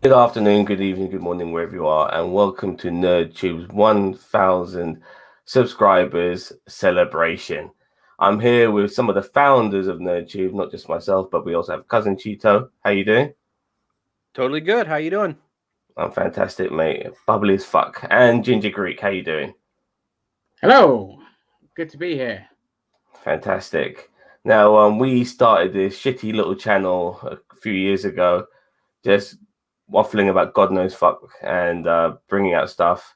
Good afternoon, good evening, good morning, wherever you are, and welcome to NerdTube's 1,000 subscribers celebration. I'm here with some of the founders of NerdTube, not just myself, but we also have cousin Cheeto. How you doing? Totally good. How you doing? I'm fantastic, mate. Bubbly as fuck. And Ginger Greek, how you doing? Hello, good to be here. Fantastic. Now, we started this shitty little channel a few years ago, just waffling about God knows fuck and bringing out stuff.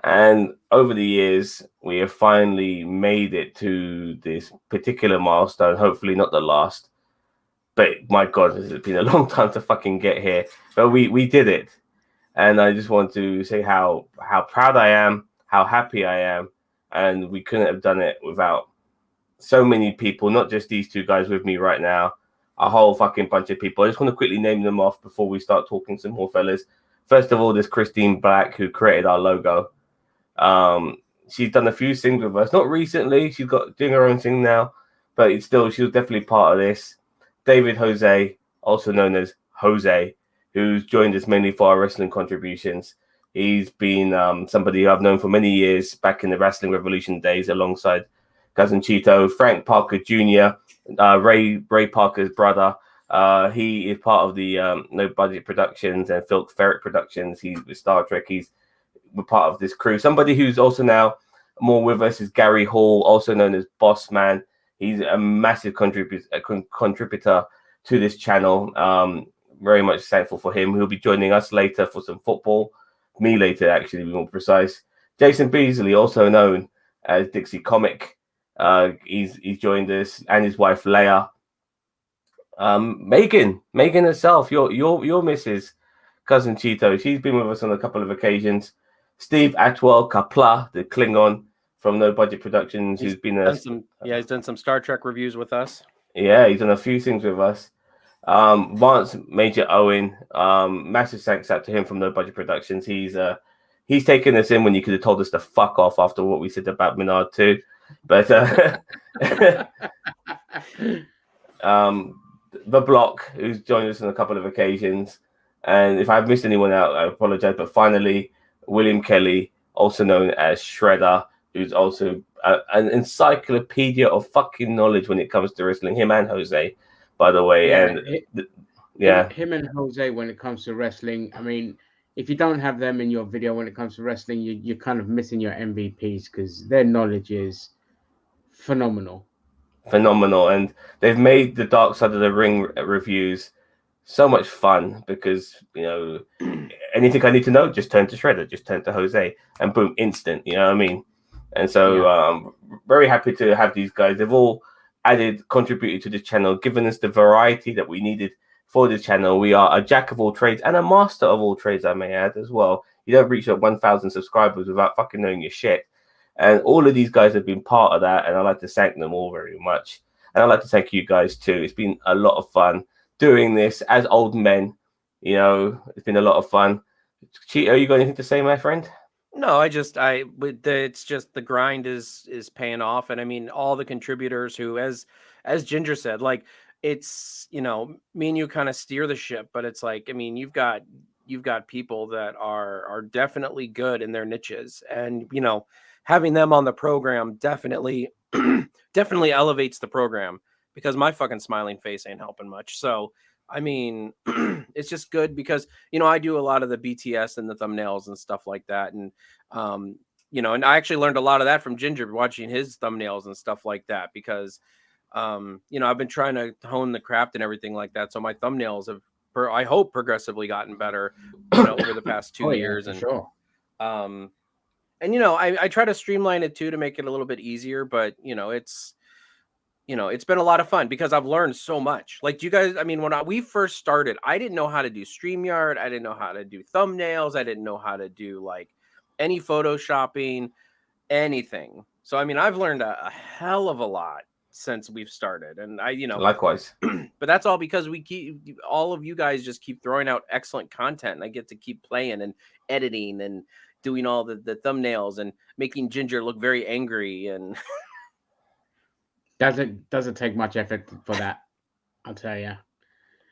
And over the years, we have finally made it to this particular milestone. Hopefully, not the last. But my God, has it been a long time to fucking get here? But we did it, and I just want to say how proud I am, how happy I am, and we couldn't have done it without so many people. Not just these two guys with me right now, a whole fucking bunch of people. I just want to quickly name them off before we start talking some more, fellas. First of all, there's Christine Black, who created our logo. She's done a few things with us. Not recently. She's got doing her own thing now, but it's still she was definitely part of this. David Jose, also known as Jose, who's joined us mainly for our wrestling contributions. He's been somebody I've known for many years back in the Wrestling Revolution days, alongside cousin Cheeto, Frank Parker Jr., Ray Parker's brother. He is part of the No Budget Productions and Filk Ferret Productions. He's with Star Trek. We're part of this crew. Somebody who's also now more with us is Gary Hall, also known as Boss Man. He's a massive contributor to this channel. Very much thankful for him. He'll be joining us later for some football. Me later, actually, to be more precise. Jason Beasley, also known as Dixie Comic. He's joined us, and his wife Leia. Megan herself, your missus, cousin Cheeto. She's been with us on a couple of occasions. Steve Atwell Kapla, the Klingon from No Budget Productions, He's he's done some Star Trek reviews with us. Yeah, he's done a few things with us. Vance Major Owen, massive thanks out to him from No Budget Productions. He's taken us in when you could have told us to fuck off after what we said about Minard too. But the Block, who's joined us on a couple of occasions. And if I've missed anyone out, I apologize. But finally, William Kelly, also known as Shredder, who's also an encyclopedia of fucking knowledge when it comes to wrestling. Him and Jose, by the way. Him and Jose when it comes to wrestling. I mean, if you don't have them in your video when it comes to wrestling, you're kind of missing your MVPs because their knowledge is phenomenal. And they've made the Dark Side of the Ring reviews so much fun because, you know, anything I need to know, just turn to Shredder, just turn to Jose, and boom, instant. You know what I mean? And so, very happy to have these guys. They've all contributed to the channel, given us the variety that we needed for the channel. We are a jack of all trades and a master of all trades, I may add, as well. You don't reach 1,000 subscribers without fucking knowing your shit. And all of these guys have been part of that, and I'd like to thank them all very much. And I'd like to thank you guys too. It's been a lot of fun doing this as old men. You know, it's been a lot of fun. Cheeto, you got anything to say, my friend? No, it's just the grind is paying off, and I mean all the contributors who, as Ginger said, like it's me and you kind of steer the ship, but it's like I mean you've got people that are definitely good in their niches, and having them on the program definitely definitely elevates the program because my fucking smiling face ain't helping much. So I mean, it's just good because I do a lot of the BTS and the thumbnails and stuff like that, and and I actually learned a lot of that from Ginger watching his thumbnails and stuff like that because I've been trying to hone the craft and everything like that, so my thumbnails have I hope progressively gotten better over the past 2 years. Yeah, And sure. I try to streamline it too to make it a little bit easier, but it's been a lot of fun because I've learned so much. Like, do you guys, I mean, when we first started, I didn't know how to do StreamYard. I didn't know how to do thumbnails. I didn't know how to do like any photoshopping, anything. So, I mean, I've learned a hell of a lot since we've started. And Likewise. but that's all because all of you guys just keep throwing out excellent content. And I get to keep playing and editing and doing all the thumbnails and making Ginger look very angry and Doesn't take much effort for that, I'll tell you.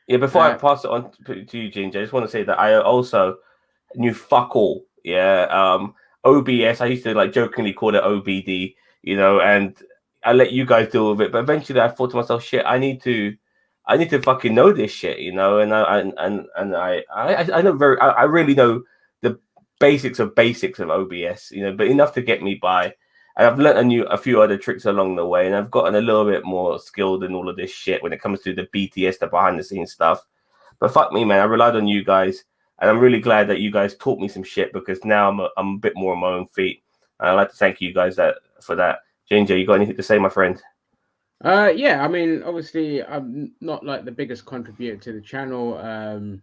Yeah, before I pass it on to you, Ginger, I just want to say that I also knew fuck all. Yeah. OBS, I used to like jokingly call it OBD, and I let you guys deal with it. But eventually I thought to myself, shit, I need to fucking know this shit, and I know I really know the basics of OBS, but enough to get me by. And I've learned a few other tricks along the way, and I've gotten a little bit more skilled in all of this shit when it comes to the BTS, the behind the scenes stuff. But fuck me, man, I relied on you guys, and I'm really glad that you guys taught me some shit, because now I'm a bit more on my own feet. And I'd like to thank you guys for that. Ginger, you got anything to say, my friend? Yeah, I mean, obviously, I'm not like the biggest contributor to the channel.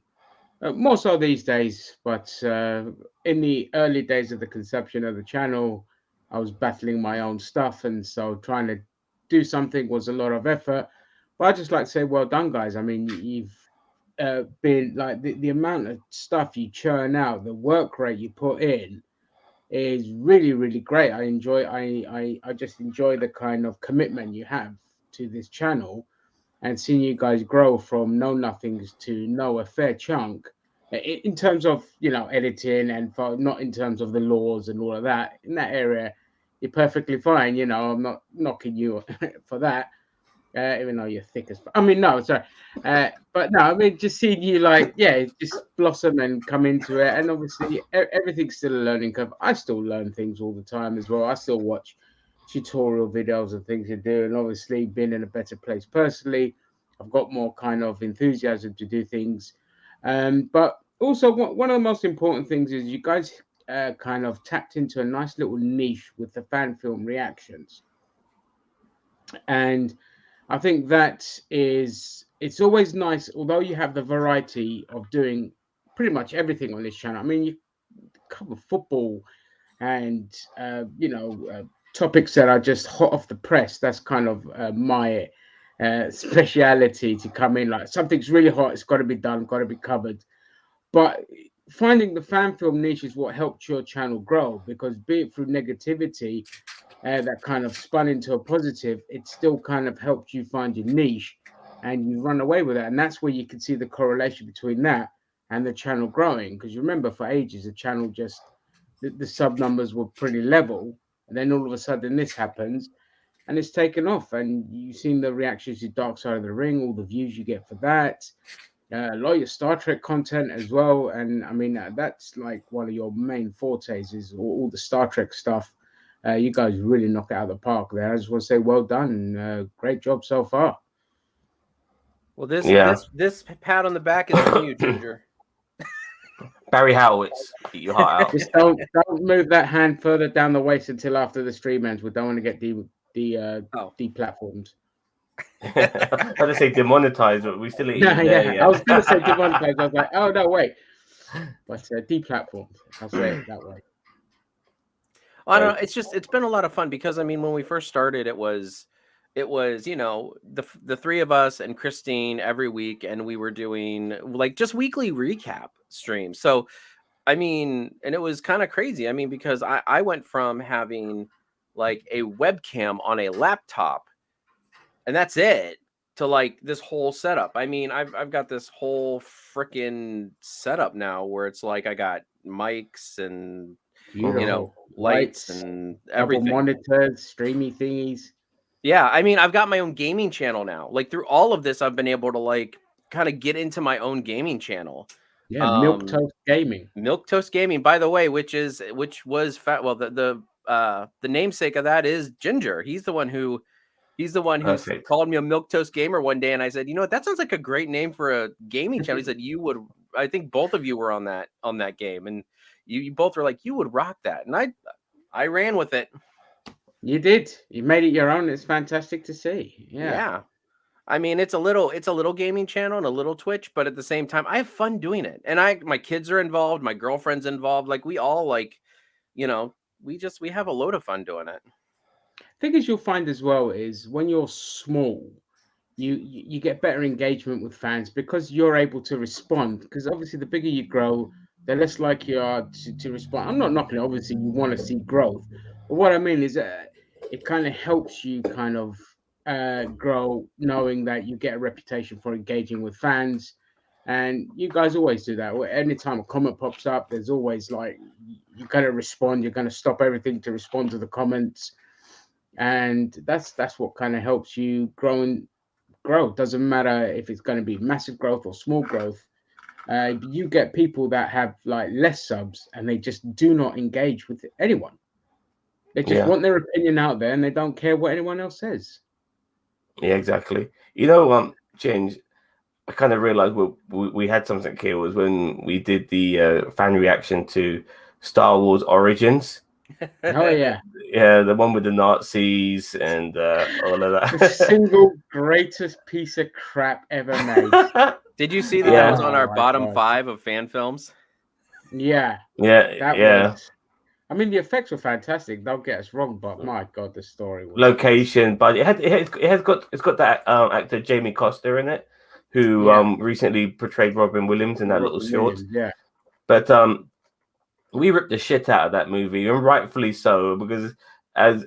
More so these days, but in the early days of the conception of the channel, I was battling my own stuff, and so trying to do something was a lot of effort. But I just like to say, well done, guys. I mean, you've been like the amount of stuff you churn out, the work rate you put in is really, really great. I just enjoy the kind of commitment you have to this channel, and seeing you guys grow from know nothings to know a fair chunk in terms of editing, and not in terms of the laws and all of that. In that area, you're perfectly fine. I'm not knocking you for that, even though you're thick as. I mean, no, sorry, but no, I mean, just seeing you just blossom and come into it, and obviously everything's still a learning curve. I still learn things all the time as well. I still watch tutorial videos and things to do, and obviously being in a better place personally, I've got more kind of enthusiasm to do things. But also one of the most important things is you guys kind of tapped into a nice little niche with the fan film reactions. And I think it's always nice, although you have the variety of doing pretty much everything on this channel. I mean, you cover football and topics that are just hot off the press. That's kind of my speciality, to come in like something's really hot, it's got to be done, got to be covered. But finding the fan film niche is what helped your channel grow, because be it through negativity that kind of spun into a positive, it still kind of helped you find your niche, and you run away with it. And that's where you can see the correlation between that and the channel growing. Because you remember, for ages, the channel just the sub numbers were pretty level, and then all of a sudden this happens and it's taken off. And you've seen the reactions to Dark Side of the Ring, all the views you get for that, a lot of your Star Trek content as well. And I mean, that's like one of your main fortes, is all the Star Trek stuff. You guys really knock it out of the park there. I just want to say well done. Great job so far. Well, this pat on the back is from you, Ginger. Barry Howitz, keep your heart out. Just don't move that hand further down the waist until after the stream ends. We don't want to get deplatformed. I was gonna say demonetized, but we still yeah. I was gonna say demonetized. I was like, oh no, wait. But deplatformed. I'll say it that way. I don't know. It's been a lot of fun, because I mean, when we first started, it was the three of us and Christine every week, and we were doing like just weekly recap streams. So I mean, and it was kind of crazy. I mean, because I went from having like a webcam on a laptop, and that's it, to like this whole setup. I mean, I've got this whole freaking setup now where it's like I got mics and lights and everything, monitors, streamy thingies. Yeah, I mean, I've got my own gaming channel now. Like through all of this, I've been able to like kind of get into my own gaming channel. Yeah, Milquetoast Gaming. Milquetoast Gaming, by the way, which was well, the namesake of that is Ginger. He's the one who called me a Milquetoast gamer one day, and I said, you know what, that sounds like a great name for a gaming channel. He said, you would. I think both of you were on that game, and you both were like, you would rock that, and I ran with it. You did. You made it your own. It's fantastic to see. Yeah. I mean, it's a little gaming channel and a little Twitch, but at the same time, I have fun doing it. And my kids are involved, my girlfriend's involved. Like we all we have a load of fun doing it. Thing is, you'll find as well is when you're small, you get better engagement with fans because you're able to respond. Because obviously, the bigger you grow, the less likely you are to respond. I'm not knocking it. Obviously, you want to see growth. But what I mean is it kind of helps you kind of grow, knowing that you get a reputation for engaging with fans. And you guys always do that. Anytime a comment pops up, there's always like you're gonna respond. You're gonna stop everything to respond to the comments, and that's what kind of helps you grow. Doesn't matter if it's going to be massive growth or small growth. You get people that have like less subs and they just do not engage with anyone. They just want their opinion out there and they don't care what anyone else says. Yeah, exactly. You know, James, I kind of realized we had something here was when we did the fan reaction to Star Wars Origins. Oh yeah, yeah, the one with the Nazis and all of that. The single greatest piece of crap ever made. Did you see that was on our bottom 5 of fan films? Yeah, yeah. Was, I mean, the effects were fantastic. Don't get us wrong, but my God, the story was location. But it's got that actor Jamie Costa in it, who recently portrayed Robin Williams in that little short. Yeah, but we ripped the shit out of that movie, and rightfully so, because as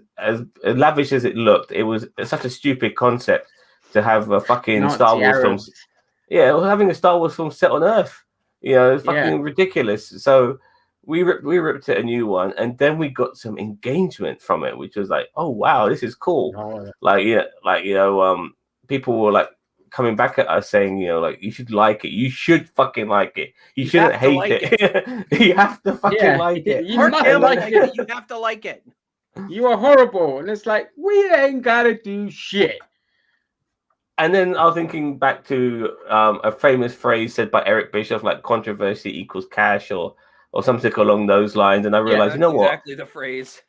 lavish as it looked, it was such a stupid concept to have a fucking Star Wars film. Yeah, having a Star Wars film set on Earth. You know, it's fucking ridiculous. So we ripped it a new one, and then we got some engagement from it, which was like, oh wow, this is cool. People were like coming back at us saying, like, you should like it. You should fucking like it. You shouldn't hate it. You have to fucking like it. You have to like it. You are horrible. And it's like, we ain't gotta do shit. And then I was thinking back to a famous phrase said by Eric Bischoff, like controversy equals cash or something along those lines. And I realized, you know what? Exactly the phrase.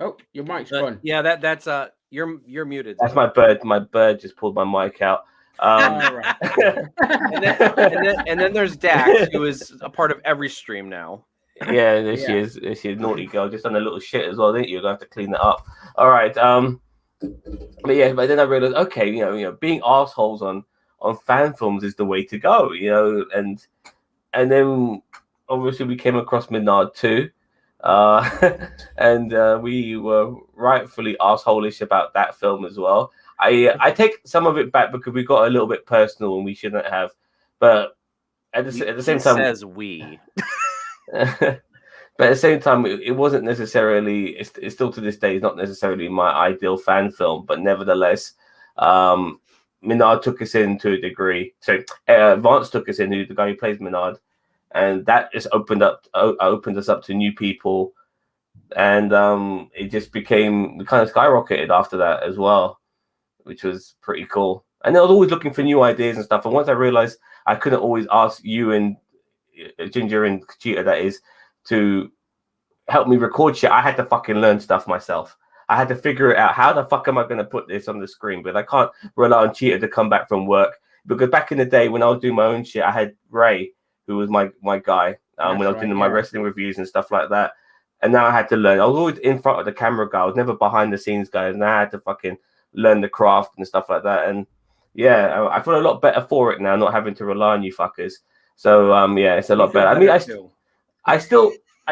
Oh, your mic's gone. Yeah, that's you're muted. That's my bird. My bird just pulled my mic out. Right. and then there's Dax, who is a part of every stream now. Yeah, this year's naughty girl just done a little shit as well, didn't you? You're gonna have to clean that up. All right. But then I realized, okay, being assholes on fan films is the way to go, and then obviously we came across Minard too. And we were rightfully assholish about that film as well. I take some of it back because we got a little bit personal and we shouldn't have, but at the same time, says we. But at the same time, it wasn't necessarily. It's still to this day, it's not necessarily my ideal fan film, but nevertheless, Minard took us in to a degree. So Vance took us in, the guy who plays Minard. And that just opened us up to new people, and it just we kind of skyrocketed after that as well, which was pretty cool. And I was always looking for new ideas and stuff. And once I realized I couldn't always ask you and Ginger and Cheeto, that is, to help me record shit, I had to fucking learn stuff myself. I had to figure it out. How the fuck am I going to put this on the screen? But I can't rely on Cheeto to come back from work, because back in the day when I was doing my own shit, I had Ray, who was my guy when I was doing my wrestling reviews and stuff like that. And now I had to learn. I was always in front of the camera guy. I was never behind the scenes guy. And I had to fucking learn the craft and stuff like that. And yeah, I feel a lot better for it now, not having to rely on you fuckers. So it's a lot better. I mean, I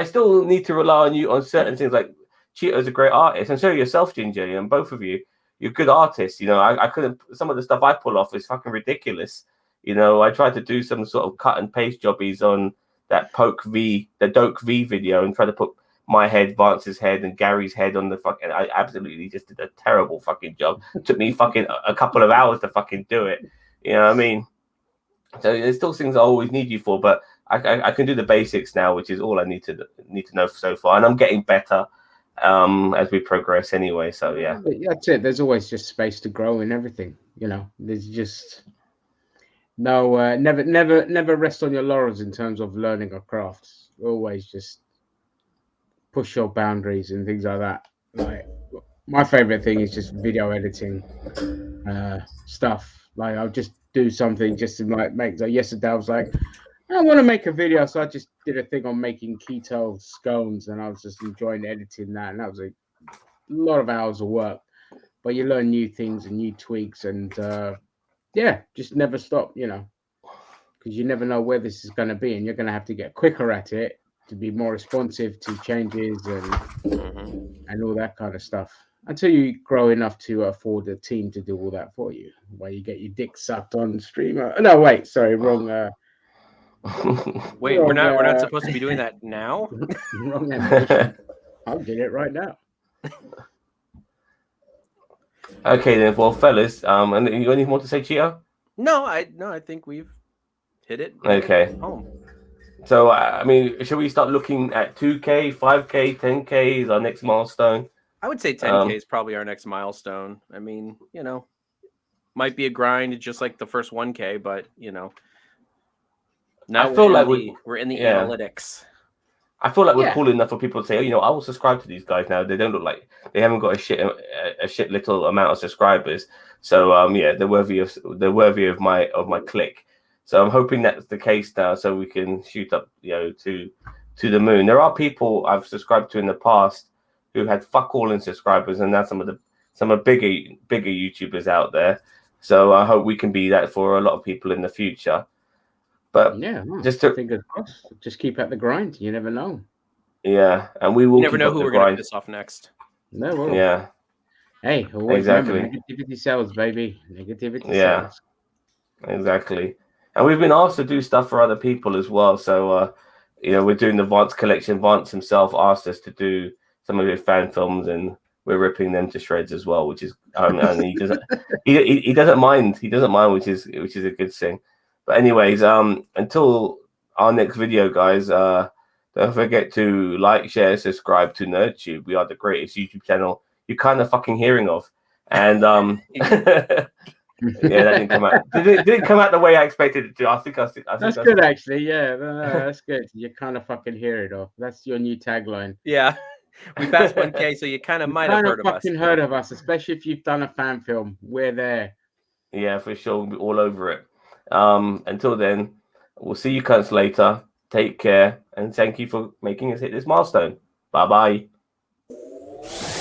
still need to rely on you on certain things. Like Cheeto's a great artist, and so yourself, Ginger, and both of you, you're good artists. I couldn't. Some of the stuff I pull off is fucking ridiculous. I tried to do some sort of cut and paste jobbies on that Doke V video and try to put my head, Vance's head, and Gary's head on the fucking. I absolutely just did a terrible fucking job. It took me fucking a couple of hours to fucking do it. You know what I mean? So there's still things I always need you for, but I can do the basics now, which is all I need to know so far, and I'm getting better as we progress anyway. So yeah, that's it. There's always just space to grow in everything. There's just. No, never rest on your laurels in terms of learning a craft. Always just push your boundaries and things like that. Like my favorite thing is just video editing stuff. Like I'll just do something just to make. So yesterday I was like, I want to make a video, so I just did a thing on making keto scones, and I was just enjoying editing that, and that was a lot of hours of work. But you learn new things and new tweaks, and just never stop, because you never know where this is going to be, and you're going to have to get quicker at it to be more responsive to changes and all that kind of stuff. until you grow enough to afford a team to do all that for you, while you get your dick sucked on streamer. No, wait, sorry, wrong. Wait, we're not supposed to be doing that now. Wrong animation. I'll get it right now. Okay then, well, fellas, and you got anything more to say, Cheeto? No, I think we've hit it. Okay. Home. So, I mean, should we start looking at 2K, 5K, 10K is our next milestone? I would say 10K is probably our next milestone. I mean, might be a grind just like the first 1K, but now I feel like we're in the analytics. I feel like we're cool enough for people to say, I will subscribe to these guys now. They don't look like they haven't got a shit little amount of subscribers. So they're worthy of my click. So I'm hoping that's the case now, so we can shoot up to the moon. There are people I've subscribed to in the past who had fuck all in subscribers, and now some of bigger YouTubers out there. So I hope we can be that for a lot of people in the future. But fingers crossed. Just keep at the grind. You never know. Yeah, and we will. You never know who we're going to piss off next. No. Well, yeah. Hey, always remember, negativity sells, baby. Negativity sells. Exactly. And we've been asked to do stuff for other people as well. So, we're doing the Vance collection. Vance himself asked us to do some of his fan films, and we're ripping them to shreds as well, which is, and he doesn't, he doesn't mind. He doesn't mind, which is a good thing. But anyways, until our next video, guys, don't forget to like, share, subscribe to NerdTube. We are the greatest YouTube channel you're kind of fucking hearing of. And that didn't come out. Didn't come out the way I expected it to. I think that's good, actually. Yeah, no, that's good. You kind of fucking hear it off. That's your new tagline. Yeah, we passed 1K, so you kind of might have heard of us. Heard of us, especially if you've done a fan film. We're there. Yeah, for sure. We'll be all over it. Until then, we'll see you cunts later. Take care, and thank you for making us hit this milestone. Bye bye.